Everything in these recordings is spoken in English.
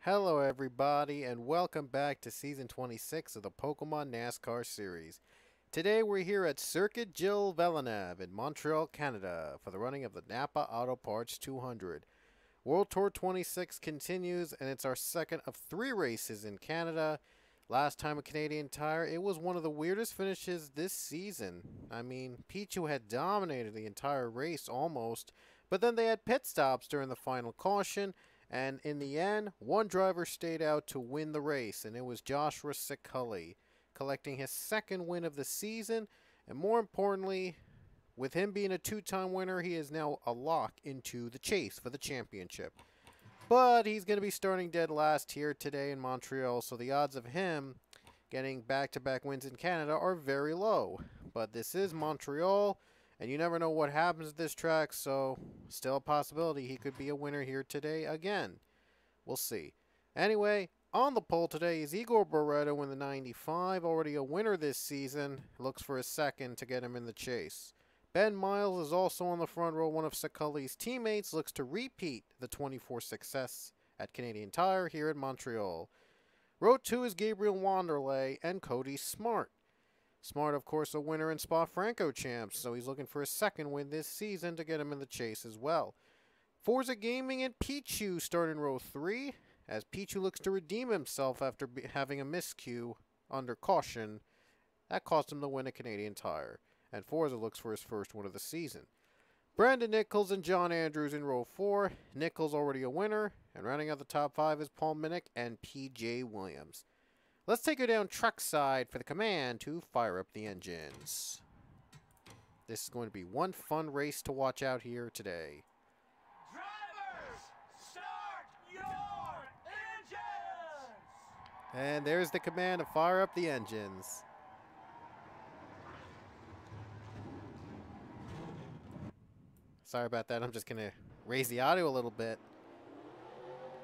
Hello everybody and welcome back to Season 26 of the Pokemon NASCAR series. Today we're here at Circuit Gilles Villeneuve in Montreal, Canada for the running of the Napa Auto Parts 200. World Tour 26 continues and it's our second of 3 races in Canada. Last time a Canadian Tire, it was one of the weirdest finishes this season. I mean, Pichu had dominated the entire race almost, but then they had pit stops during the final caution. And in the end, one driver stayed out to win the race, and it was Joshua Siculi, collecting his second win of the season. And more importantly, with him being a two-time winner, he is now a lock into the chase for the championship. But he's going to be starting dead last here today in Montreal, so the odds of him getting back-to-back wins in Canada are very low. But this is Montreal, and you never know what happens at this track, so still a possibility he could be a winner here today again. We'll see. Anyway, on the pole today is Igor Barreto in the 95, already a winner this season. Looks for a second to get him in the chase. Ben Miles is also on the front row, one of Siculi's teammates, looks to repeat the 24 success at Canadian Tire here in Montreal. Row 2 is Gabriel Wanderlei and Cody Smart. Smart, of course, a winner in Spa-Franco Champs, so he's looking for a second win this season to get him in the chase as well. Forza Gaming and Pichu start in row 3, as Pichu looks to redeem himself after having a miscue under caution. That cost him the win at Canadian Tire, and Forza looks for his first win of the season. Brandon Nichols and John Andrews in row 4. Nichols already a winner, and rounding out the top 5 is Paul Minnick and P.J. Williams. Let's take her down trackside for the command to fire up the engines. This is going to be one fun race to watch out here today. Drivers, start your engines! And there's the command to fire up the engines. Sorry about that. I'm just going to raise the audio a little bit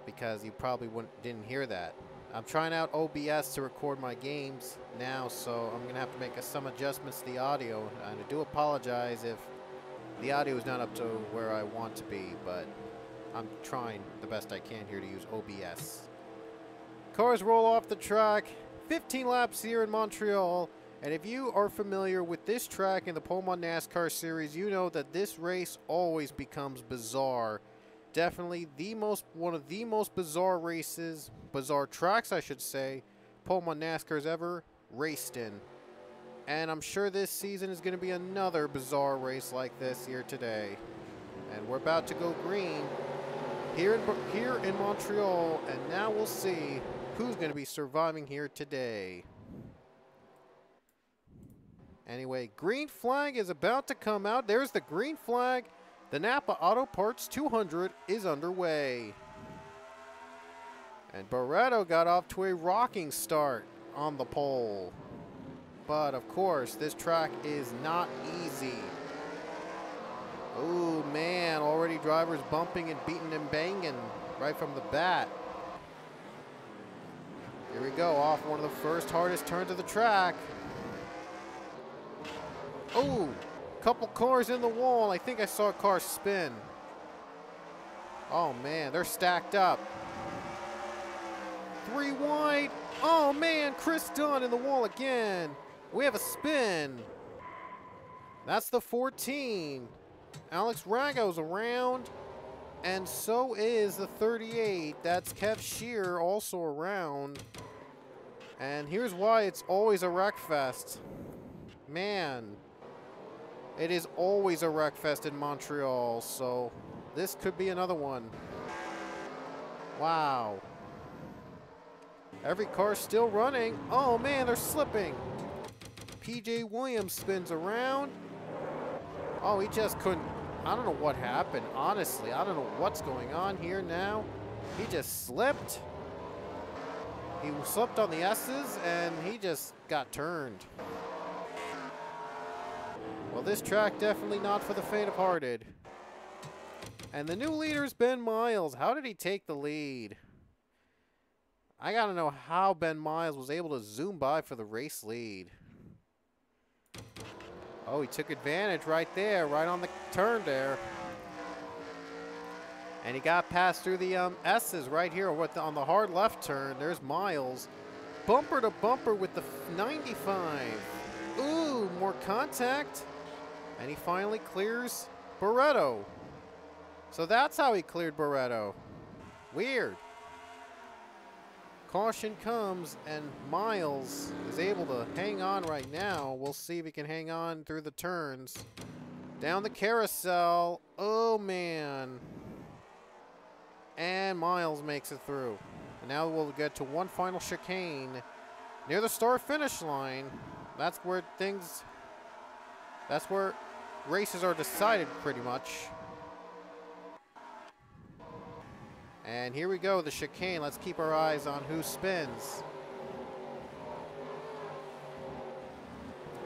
because you probably didn't hear that. I'm trying out OBS to record my games now, so I'm going to have to make some adjustments to the audio. And I do apologize if the audio is not up to where I want to be, but I'm trying the best I can here to use OBS. Cars roll off the track, 15 laps here in Montreal, and if you are familiar with this track in the Pokemon NASCAR series, you know that this race always becomes bizarre. Definitely one of the most bizarre tracks I should say, Pokemon NASCAR's ever raced in. And I'm sure this season is going to be another bizarre race like this here today. And we're about to go green here in Montreal, and now we'll see who's going to be surviving here today. Anyway, green flag is about to come out. There's the green flag. The Napa Auto Parts 200 is underway. And Barreto got off to a rocking start on the pole. But of course, this track is not easy. Oh man, already drivers bumping and beating and banging right from the bat. Here we go, off one of the first hardest turns of the track. Oh! Couple cars in the wall. I think I saw a car spin. Oh man, they're stacked up. 3 wide. Oh man, Chris Dunn in the wall again. We have a spin. That's the 14. Alex Rago's around. And so is the 38. That's Kev Shear also around. And here's why it's always a wreck fest. Man. It is always a wreck fest in Montreal, so this could be another one. Wow. Every car's still running. Oh man, they're slipping. P.J. Williams spins around. Oh, he just couldn't. I don't know what happened, honestly. I don't know what's going on here now. He just slipped. He slipped on the S's, and he just got turned. Well, this track definitely not for the faint-of-hearted. And the new leader is Ben Miles. How did he take the lead? I gotta know how Ben Miles was able to zoom by for the race lead. Oh, he took advantage right there, right on the turn there. And he got passed through the S's right here on the hard left turn. There's Miles. Bumper to bumper with the 95. Ooh, more contact. And he finally clears Barretto. So that's how he cleared Barretto. Weird. Caution comes, and Miles is able to hang on right now. We'll see if he can hang on through the turns. Down the carousel. Oh, man. And Miles makes it through. And now we'll get to one final chicane near the start-finish line. That's where races are decided pretty much. And here we go, the chicane. Let's keep our eyes on who spins.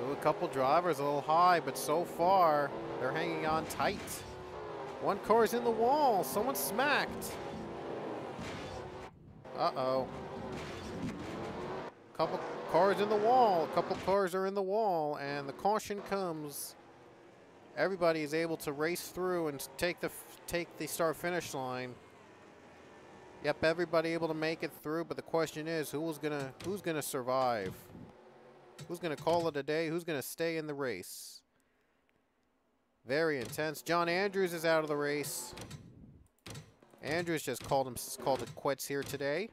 Ooh, a couple drivers a little high, but so far they're hanging on tight. One car is in the wall. Someone smacked. Uh-oh. Couple cars in the wall. A couple cars are in the wall, and the caution comes. Everybody is able to race through and take the start-finish line. Yep, everybody able to make it through, but the question is, who's gonna survive? Who's gonna call it a day? Who's gonna stay in the race? Very intense. John Andrews is out of the race. Andrews just called it quits here today.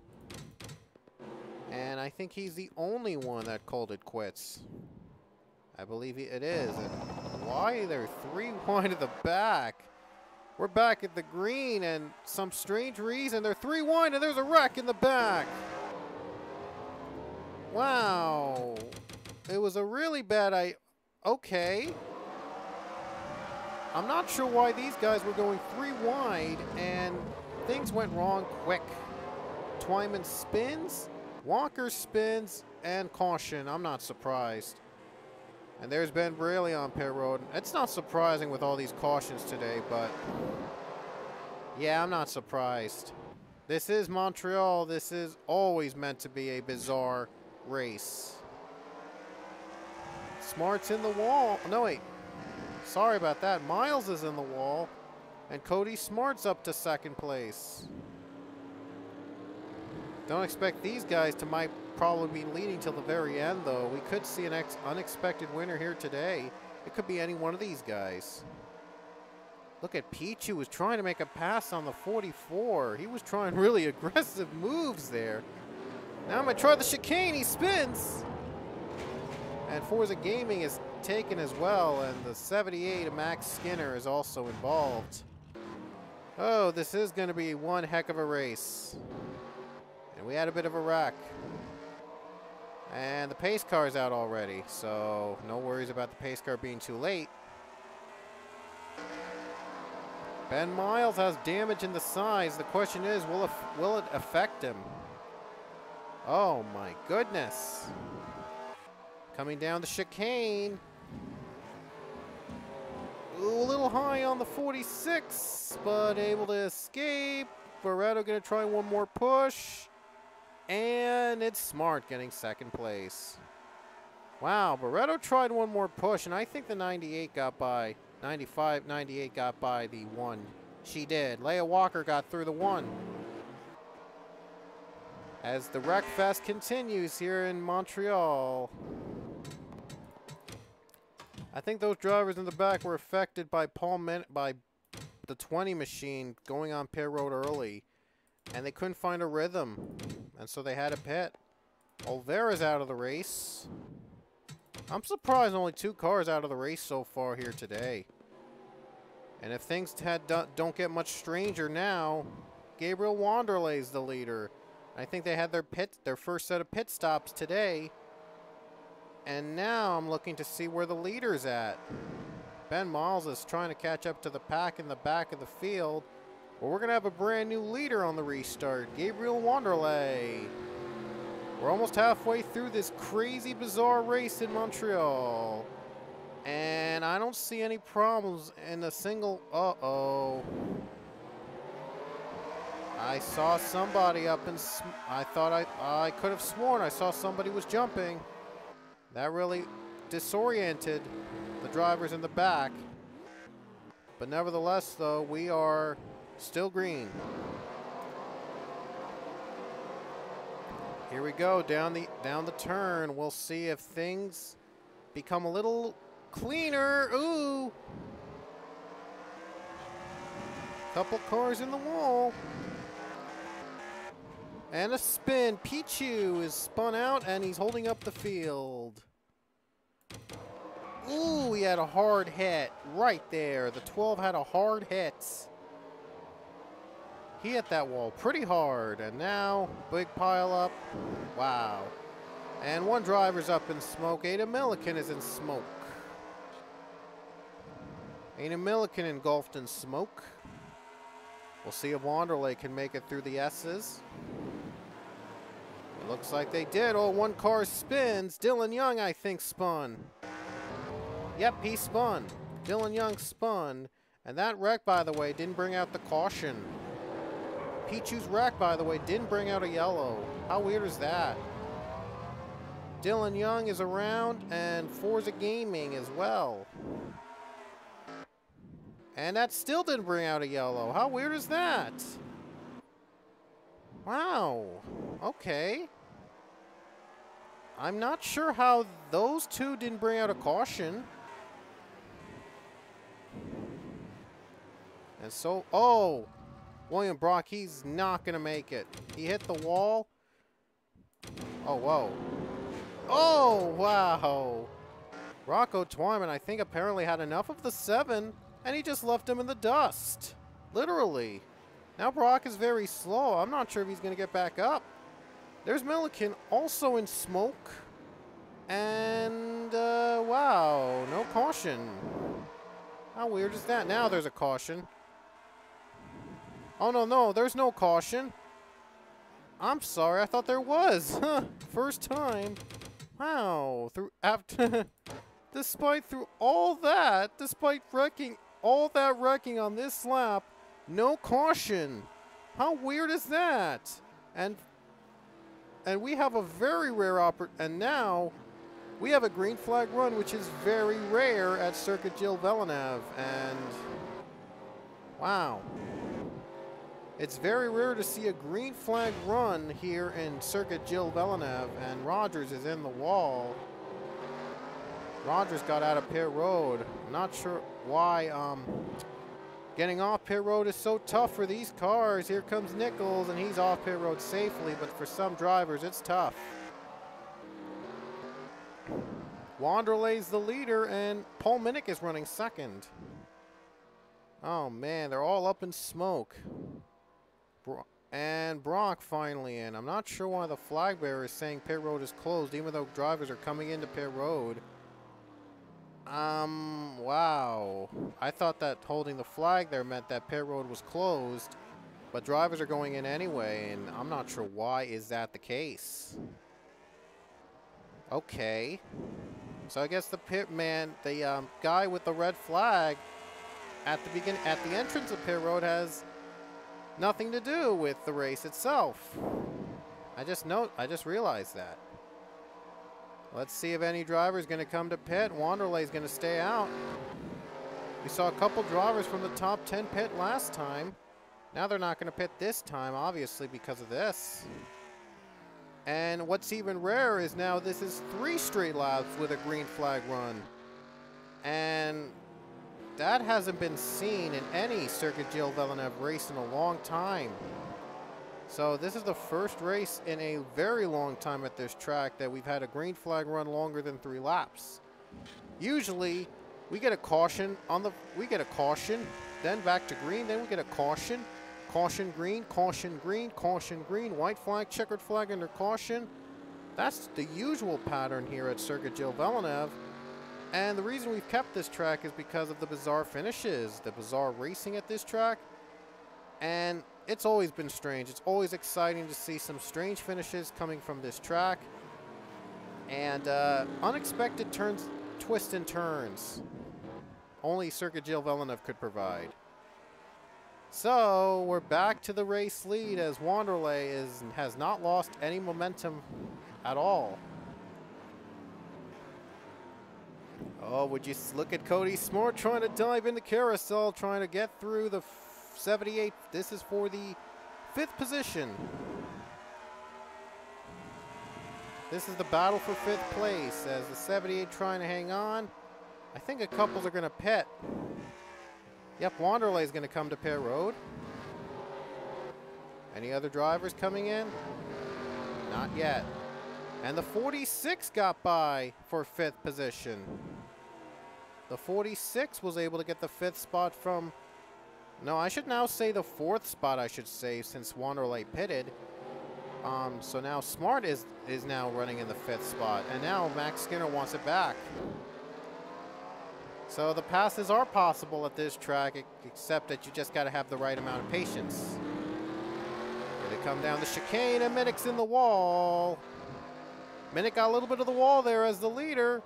And I think he's the only one that called it quits. I believe it is. And why they're 3 wide at the back? We're back at the green, and some strange reason they're 3 wide, and there's a wreck in the back. Wow. It was a really bad okay. I'm not sure why these guys were going 3 wide, and things went wrong quick. Twyman spins, Walker spins, and caution. I'm not surprised. And there's Ben Braley on pit road. It's not surprising with all these cautions today, but yeah, I'm not surprised. This is Montreal. This is always meant to be a bizarre race. Smart's in the wall. No, wait. Sorry about that. Miles is in the wall, and Cody Smart's up to 2nd place. Don't expect these guys to might probably be leading till the very end, though. We could see an unexpected winner here today. It could be any one of these guys. Look at Peach, who was trying to make a pass on the 44. He was trying really aggressive moves there. Now I'm going to try the chicane. He spins. And Forza Gaming is taken as well, and the 78 of Max Skinner is also involved. Oh, this is going to be one heck of a race. And we had a bit of a wreck. And the pace car is out already, so no worries about the pace car being too late. Ben Miles has damage in the sides. The question is, will it affect him? Oh my goodness. Coming down the chicane. Ooh, a little high on the 46, but able to escape. Barretto gonna try one more push. And it's Smart getting 2nd place. Wow, Barretto tried one more push, and I think the 98 got by. 95, 98 got by the 1. She did. Leia Walker got through the 1. As the Wreck Fest continues here in Montreal. I think those drivers in the back were affected by by the 20 machine going on pit road early. And they couldn't find a rhythm. And so they had to pit. Olvera's out of the race. I'm surprised only 2 cars out of the race so far here today. And if things don't get much stranger now, Gabriel Wanderley's the leader. I think they had their first set of pit stops today. And now I'm looking to see where the leader's at. Ben Miles is trying to catch up to the pack in the back of the field. Well, we're going to have a brand new leader on the restart, Gabriel Wanderley. We're almost halfway through this crazy, bizarre race in Montreal. And I don't see any problems in a single... Uh-oh. I saw somebody up in... I thought I could have sworn I saw somebody was jumping. That really disoriented the drivers in the back. But nevertheless, though, we are Still green. Here we go, down the turn. We'll see if things become a little cleaner. Ooh. Couple cars in the wall. And a spin. Pichu is spun out and he's holding up the field. Ooh, he had a hard hit right there. The 12 had a hard hit. He hit that wall pretty hard, and now big pile up. Wow. And one driver's up in smoke. Ada Milliken is in smoke. Ada Milliken engulfed in smoke. We'll see if Wanderlei can make it through the S's. It looks like they did. Oh, one car spins. Dylan Young, I think, spun. Yep, he spun. Dylan Young spun. And that wreck, by the way, didn't bring out the caution. Pichu's wreck, by the way, didn't bring out a yellow. How weird is that? Dylan Young is around, and Forza Gaming as well. And that still didn't bring out a yellow. How weird is that? Wow. Okay. I'm not sure how those two didn't bring out a caution. And so, oh, William Brock, he's not going to make it. He hit the wall. Oh, whoa. Oh, wow. Rocco Twyman, I think, apparently had enough of the 7, and he just left him in the dust. Literally. Now Brock is very slow. I'm not sure if he's going to get back up. There's Milliken also in smoke. And, wow, no caution. How weird is that? Now there's a caution. Oh, no, there's no caution. I'm sorry, I thought there was. First time. Wow. Despite all that wrecking on this lap, no caution. How weird is that? And we have a very rare and now we have a green flag run, which is very rare at Circuit Gilles Villeneuve. And wow. It's very rare to see a green flag run here in Circuit Gilles Villeneuve, and Rogers is in the wall. Rogers got out of pit road. I'm not sure why getting off pit road is so tough for these cars. Here comes Nichols, and he's off pit road safely, but for some drivers, it's tough. Wanderlei's the leader, and Paul Minnick is running second. Oh, man, they're all up in smoke. And Brock finally in. I'm not sure why the flag bearer is saying pit road is closed, even though drivers are coming into pit road. Wow. I thought that holding the flag there meant that pit road was closed, but drivers are going in anyway, and I'm not sure why is that the case. Okay. So I guess the pit man, the guy with the red flag at the entrance of pit road has nothing to do with the race itself. I just realized that. Let's see if any driver is going to come to pit. Wanderlei is going to stay out. We saw a couple drivers from the top 10 pit last time. Now they're not going to pit this time, obviously, because of this. And what's even rarer is now this is 3 straight laps with a green flag run. And that hasn't been seen in any Circuit Gilles Villeneuve race in a long time. So this is the first race in a very long time at this track that we've had a green flag run longer than 3 laps. Usually we get a caution then back to green, then we get a caution, green, caution, green, white flag, checkered flag under caution. That's the usual pattern here at Circuit Gilles Villeneuve. And the reason we've kept this track is because of the bizarre finishes, the bizarre racing at this track. And it's always been strange. It's always exciting to see some strange finishes coming from this track. And unexpected turns, twists and turns. Only Circuit Gilles Villeneuve could provide. So we're back to the race lead as Wanderlei has not lost any momentum at all. Oh, would you look at Cody Smart trying to dive in the carousel, trying to get through the 78. This is for the 5th position. This is the battle for 5th place as the 78 trying to hang on. I think a couple are going to pit. Yep, Wanderlei is going to come to pit road. Any other drivers coming in? Not yet. And the 46 got by for 5th position. The 46 was able to get the 5th spot from... No, I should now say the 4th spot, I should say, since Wanderlei pitted. So now Smart is now running in the 5th spot. And now Max Skinner wants it back. So the passes are possible at this track, except that you just got to have the right amount of patience. Here they come down the chicane, and Minnick's in the wall. Minnick got a little bit of the wall there as the leader.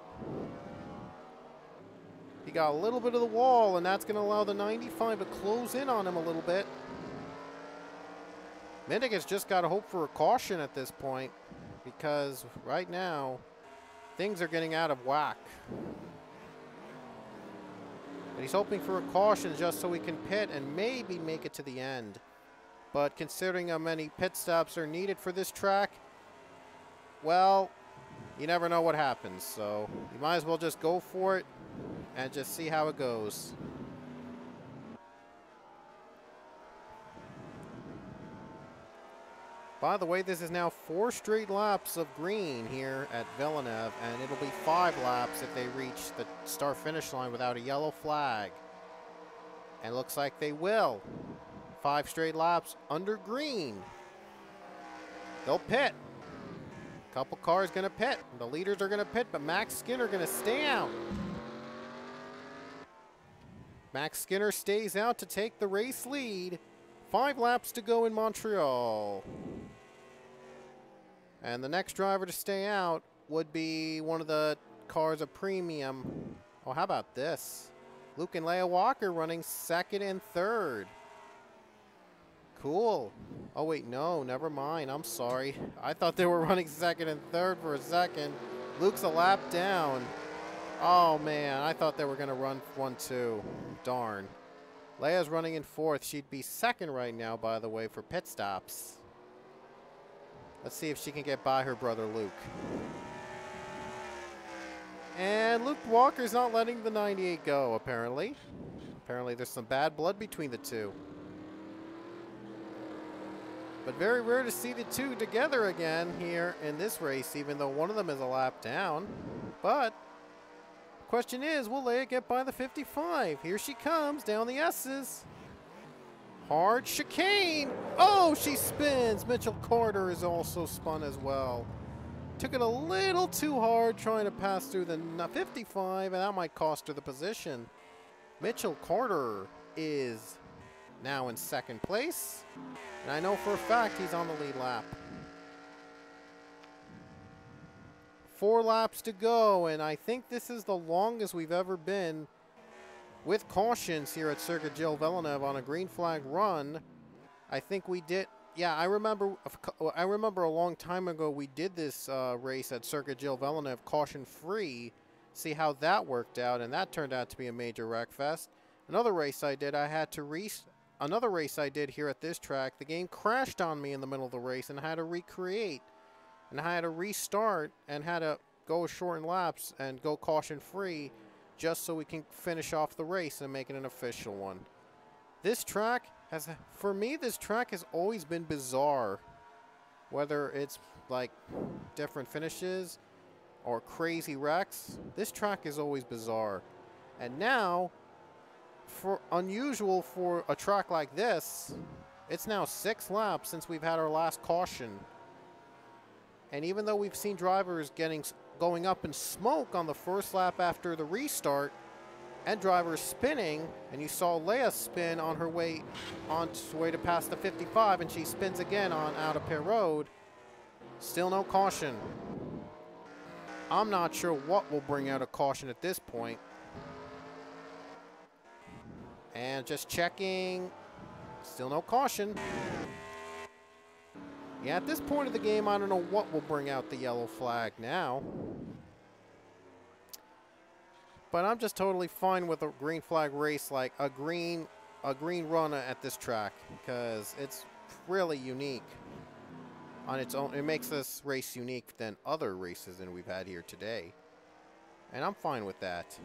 He got a little bit of the wall, and that's going to allow the 95 to close in on him a little bit. Minnick has just got to hope for a caution at this point, because right now, things are getting out of whack. But he's hoping for a caution just so he can pit and maybe make it to the end. But considering how many pit stops are needed for this track, well, you never know what happens. So you might as well just go for it and just see how it goes. By the way, this is now 4 straight laps of green here at Villeneuve, and it'll be 5 laps if they reach the start-finish line without a yellow flag. And it looks like they will. 5 straight laps under green. They'll pit. A couple cars going to pit. The leaders are going to pit, but Max Skinner going to stay out. Max Skinner stays out to take the race lead. 5 laps to go in Montreal. And the next driver to stay out would be one of the cars of premium. Oh, how about this? Luke and Leia Walker running 2nd and 3rd. Cool. Oh, wait, no, never mind. I'm sorry. I thought they were running 2nd and 3rd for a second. Luke's a lap down. Oh, man, I thought they were going to run 1-2. Darn. Leia's running in 4th. She'd be 2nd right now, by the way, for pit stops. Let's see if she can get by her brother Luke. And Luke Walker's not letting the 98 go, apparently. Apparently there's some bad blood between the two. But very rare to see the two together again here in this race, even though one of them is a lap down. But the question is, will Leia get by the 55? Here she comes down the S's. Hard chicane. Oh, she spins. Mitchell Carter is also spun as well. Took it a little too hard trying to pass through the 55, and that might cost her the position. Mitchell Carter is now in 2nd place. And I know for a fact he's on the lead lap. 4 laps to go, and I think this is the longest we've ever been with cautions here at Circuit Gilles Villeneuve on a green flag run. I think we did. Yeah, I remember a long time ago we did this race at Circuit Gilles Villeneuve caution free. See how that worked out, and that turned out to be a major wreck fest. Another race I did, another race I did here at this track, the game crashed on me in the middle of the race, and I had to recreate, and I had to restart, and had to go shorten laps and go caution free, just so we can finish off the race and make it an official one. This track has, for me, this track has always been bizarre. Whether it's like different finishes or crazy wrecks, this track is always bizarre. And now, for unusual for a track like this, it's now 6 laps since we've had our last caution. And even though we've seen drivers going up in smoke on the first lap after the restart, and drivers spinning, and you saw Leia spin on her way to pass the 55, and she spins again on out of pit road, still no caution. I'm not sure what will bring out a caution at this point. And just checking, still no caution. Yeah, at this point of the game, I don't know what will bring out the yellow flag now. But I'm just totally fine with a green flag race, like a green a green run at this track because it's really unique on its own. It makes this race unique than other races that we've had here today. And I'm fine with that.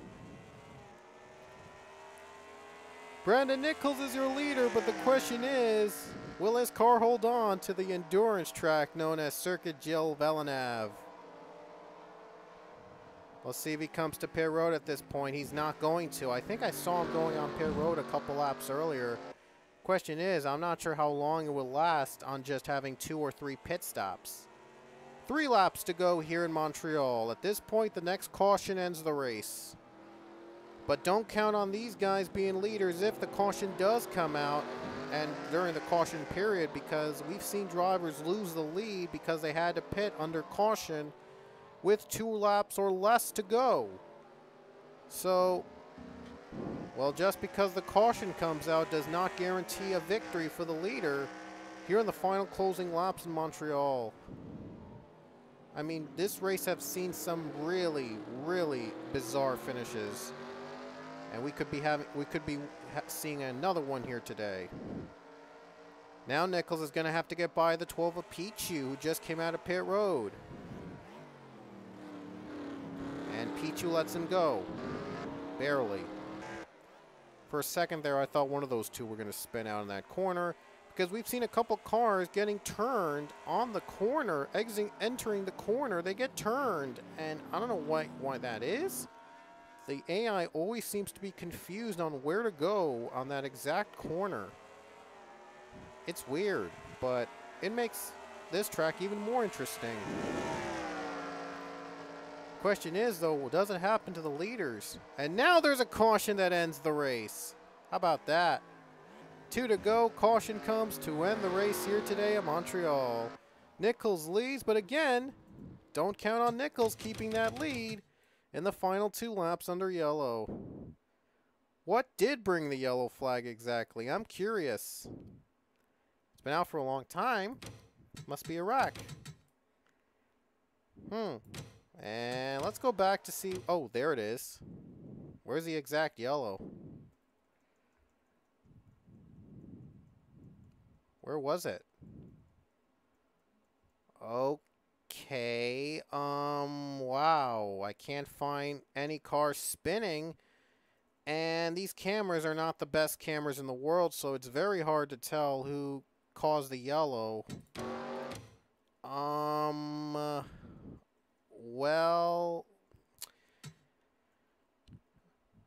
Brandon Nichols is your leader, but the question is, will his car hold on to the endurance track known as Circuit Gilles Villeneuve? Let's see if he comes to pit road at this point. He's not going to. I think I saw him going on pit road a couple laps earlier. Question is, I'm not sure how long it will last on just having 2 or 3 pit stops. 3 laps to go here in Montreal. At this point, the next caution ends the race. But don't count on these guys being leaders if the caution does come out and during the caution period, because we've seen drivers lose the lead because they had to pit under caution with 2 laps or less to go. So, well, just because the caution comes out does not guarantee a victory for the leader here in the final closing laps in Montreal. I mean, this race has seen some really, really bizarre finishes. And we could be seeing another one here today. Now Nichols is going to have to get by the 12 of Pichu, who just came out of pit road. And Pichu lets him go. Barely. For a second there, I thought one of those two were going to spin out in that corner, because we've seen a couple cars getting turned on the corner, entering the corner. They get turned, and I don't know why that is. The AI always seems to be confused on where to go on that exact corner. It's weird, but it makes this track even more interesting. Question is, though, does it happen to the leaders? And now there's a caution that ends the race. How about that? 2 to go. Caution comes to end the race here today at Montreal. Nichols leads, but again, don't count on Nichols keeping that lead in the final 2 laps under yellow. What did bring the yellow flag exactly? I'm curious. It's been out for a long time. Must be a wreck. And let's go back to see. Oh, there it is. Where's the exact yellow? Where was it? Okay. Wow. I can't find any cars spinning. And these cameras are not the best cameras in the world, so it's very hard to tell who caused the yellow. Well,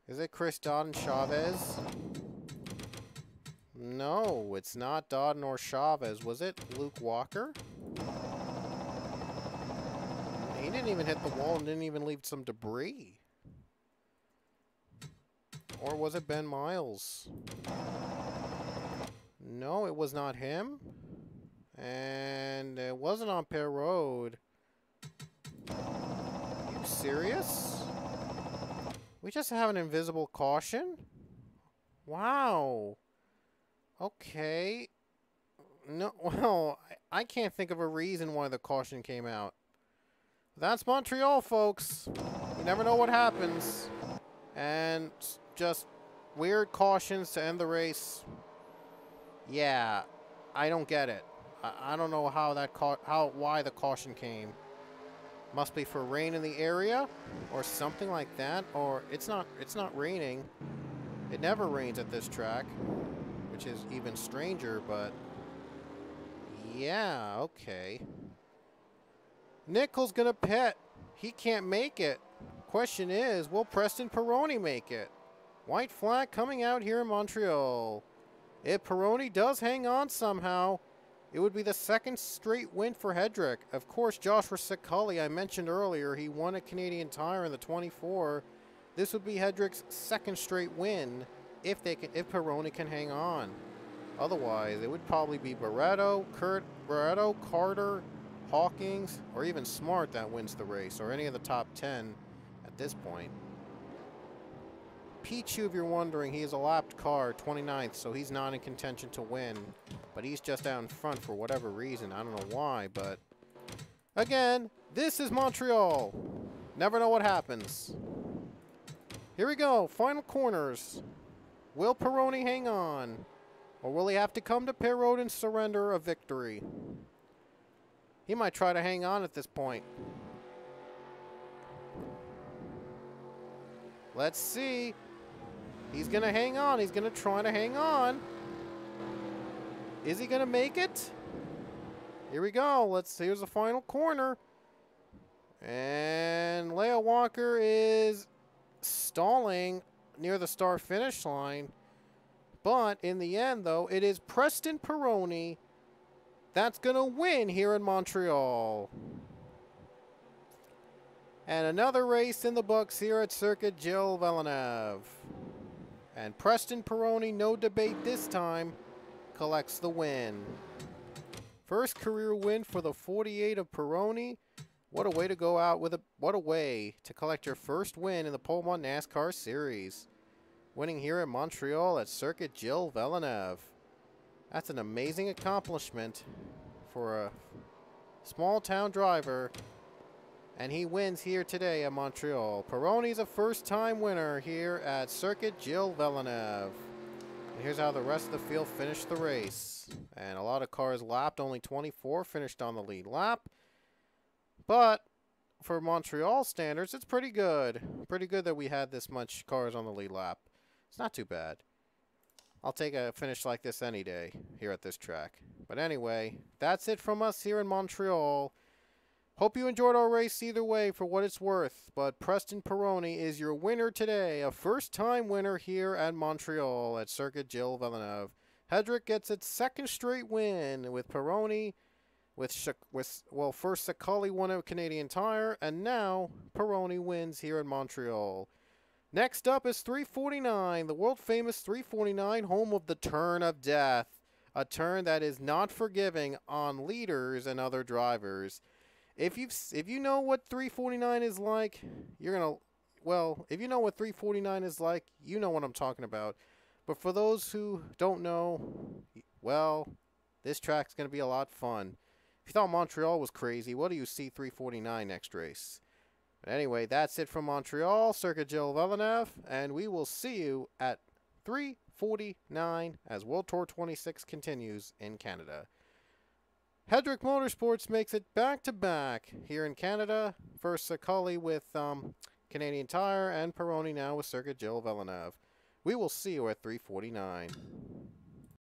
is it Chris Dodd and Chavez? No, it's not Dodd nor Chavez. Was it Luke Walker? He didn't even hit the wall and didn't even leave some debris. Or was it Ben Miles? No, it was not him. And it wasn't on Pear Road. Are you serious? We just have an invisible caution? Wow. Okay. No, well, I can't think of a reason why the caution came out. That's Montreal, folks. You never know what happens. And just weird cautions to end the race. Yeah, I don't get it. I don't know how that why the caution came. Must be for rain in the area or something like that, or it's not raining. It never rains at this track, which is even stranger, but yeah, okay. Nichols gonna pit. He can't make it. Question is, will Preston Peroni make it? White flag coming out here in Montreal. If Peroni does hang on somehow, it would be the 2nd straight win for Hedrick. Of course, Joshua Siculi, I mentioned earlier, he won a Canadian Tire in the 24. This would be Hedrick's 2nd straight win if Peroni can hang on. Otherwise, it would probably be Barretto, Carter, Hawkins, or even Smart that wins the race, or any of the top 10 at this point. Pichu, if you're wondering, he is a lapped car, 29th, so he's not in contention to win. But he's just out in front for whatever reason. I don't know why, but again, this is Montreal. Never know what happens. Here we go, final corners. Will Pironi hang on? Or will he have to come to pit road and surrender a victory? He might try to hang on at this point. Let's see. He's going to hang on. He's going to try to hang on. Is he going to make it? Here we go. Here's the final corner. And Leo Walker is stalling near the start-finish line. But in the end, though, it is Preston Pironi that's going to win here in Montreal. And another race in the books here at Circuit Gilles Villeneuve. And Preston Pironi, no debate this time, collects the win. First career win for the 48 of Pironi. What a way to go out with what a way to collect your first win in the Pokemon NASCAR Series. Winning here in Montreal at Circuit Gilles Villeneuve. That's an amazing accomplishment for a small town driver. And he wins here today at Montreal. Pironi's a first-time winner here at Circuit Gilles Villeneuve. And here's how the rest of the field finished the race. And a lot of cars lapped. Only 24 finished on the lead lap. But for Montreal standards, it's pretty good. Pretty good that we had this much cars on the lead lap. It's not too bad. I'll take a finish like this any day here at this track. But anyway, that's it from us here in Montreal. Hope you enjoyed our race either way for what it's worth. But Preston Pironi is your winner today. A first-time winner here at Montreal at Circuit Gilles Villeneuve. Hedrick gets its second straight win with Pironi. First Sakali won at Canadian Tire. And now Pironi wins here in Montreal. Next up is 349, the world-famous 349, home of the Turn of Death. A turn that is not forgiving on leaders and other drivers. If you know what 349 is like, you're going to... Well, if you know what 349 is like, you know what I'm talking about. But for those who don't know, well, this track's going to be a lot of fun. If you thought Montreal was crazy, what do you see 349 next race? But anyway, that's it from Montreal, Circuit Gilles Villeneuve, and we will see you at 349 as World Tour 26 continues in Canada. Hedrick Motorsports makes it back-to-back here in Canada. First Sakali with Canadian Tire and Pironi now with Circuit Gilles Villeneuve. We will see you at 349.